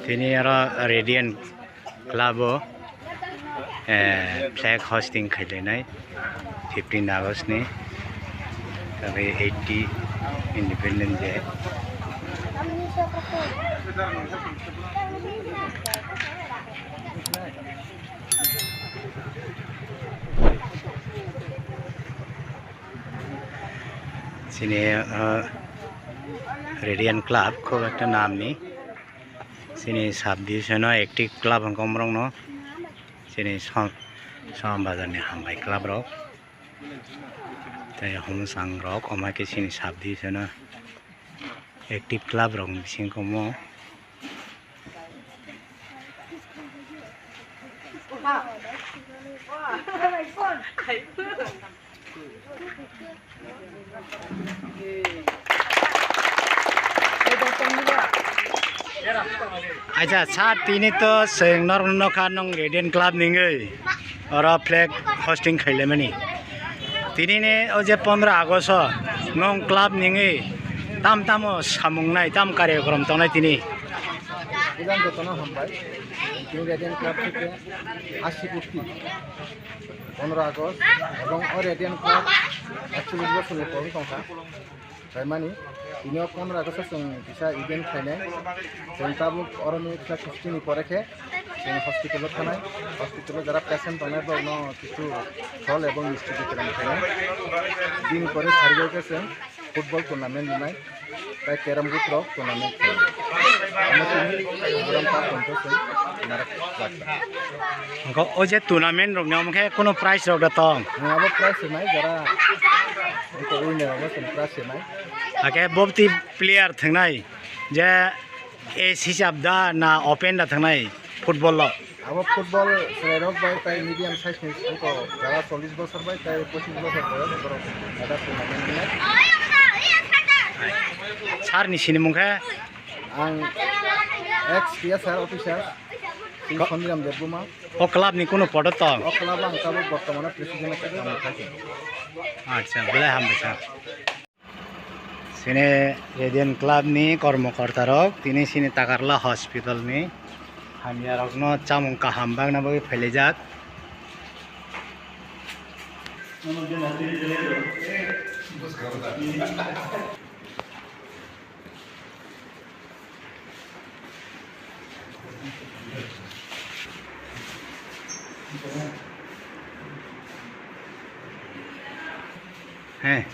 Tini aro Radiant Club flag hosting khailai 15 August ni tabe 80 Independence Day. Sini Radiant Club খুব একটা নাম নেই sini subdivision active club hongkomrong no sini som bazar ni hambai club rok tai homsang rok omake sini subdivision active club rok bising komo aja saat ini to seng norno kanong Radiant Club ningai ora flag hosting khailemani tini ne oje 15 August nong club ningai tam tamo samungnai tam karyakram tongnai tini ইদান ঘটনা হামবাই তিনি radiant club থেকে 80 কোটি 15 August এবং radiant club 41 বছরের পর সংখ্যা তাই মানে তিনি 15 আগস্ট जों bisa इवेंट खायनाय जों ताबु अरनि क्लास 15 नि परेखे जों हस्पिटालाव थानाय हस्पिटालाव যারা পেশেন্ট दंनाय दं কিছু ফল এবং মিষ্টি বিতরণ খায়नाय दिन পরে সার্ভে গেছে ফুটবল টুর্নামেন্ট নিনাय তাই carrom board tournament oje tournament rok nyam khe kono prize rok da tong abo prize nai jara ko winner abo prize nai ake bobti player thangnai je es hisab da na open da thangnai football lo abo football serok bai tai medium size ni ko jara 40 বছর bai tai 25 বছর বয়স borok ada tournament ni sar ni sini mungkhe ang ex PSR officer Khondiram Debbuma o club ni kono podo tong o club ang tabo bortomane president ke kaam thake acha bela ham becha sini Radiant Club ni kormokarta rok tini sini Takarla hospital ni hamya rok no chamung ka hambang na bagi phelejak हैं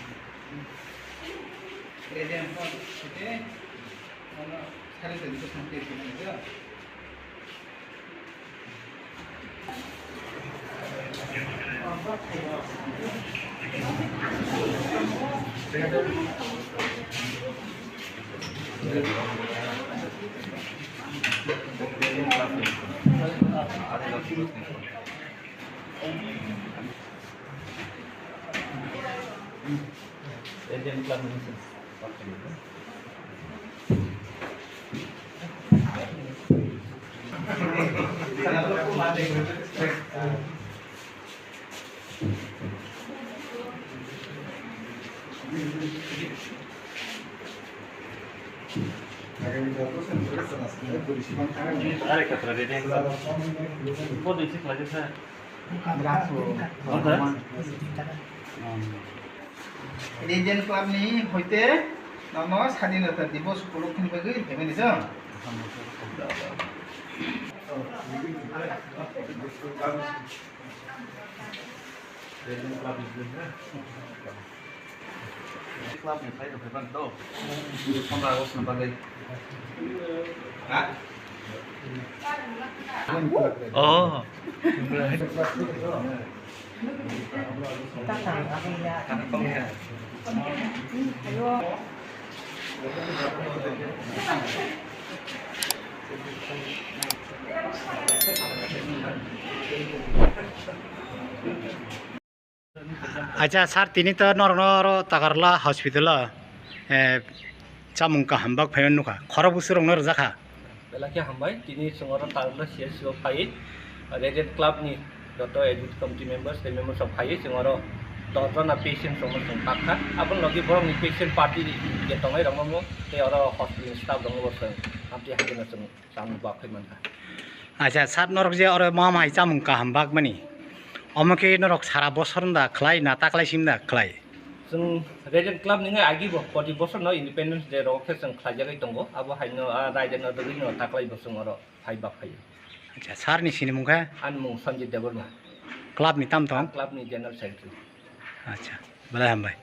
Radiant Club Ministers. Ada kata Radiant Club. Kau di sini lagi saya. Radiant club নি হইতে নম স্বাধীনতা দিবস উপলক্ষে বাকি family জ Radiant Club is good, huh? Club ni saya dah pernah tahu. 15 Agustus nampak lagi. Hah? oh acha sar tini to norno Takarla hospital chamung ka hambak phayon nuka khoro busurong nor jakha Belaki hambai tini sengoro Takarla CSO pai Radiant Club ni Dr. Edit Committee members the members of pai sengoro 10 patient rong sung pakha abon logi borong ni patient party ge tongai rong mo te oro hospital staff rong bo sung amti hagena sung samu ba khai man ka আচ্ছা সাত নরক যে ওর মা মাই চামুং কাহাম বাক মানি অমকে নরক সারা বছর দা খ্লাই না তাকলাইসিম দা খ্লাই sung radiant club ni ngai agi bo 40 bosor no independence day ro khe sung khlajagai tongo abo haino raija no dogui no taklai bo sung oro phai ba khai আচ্ছা সারনি সিনিমুখা an mung sanjit deborma club নি তাম তং club ni general secretary আচ্ছা বলা হাম ভাই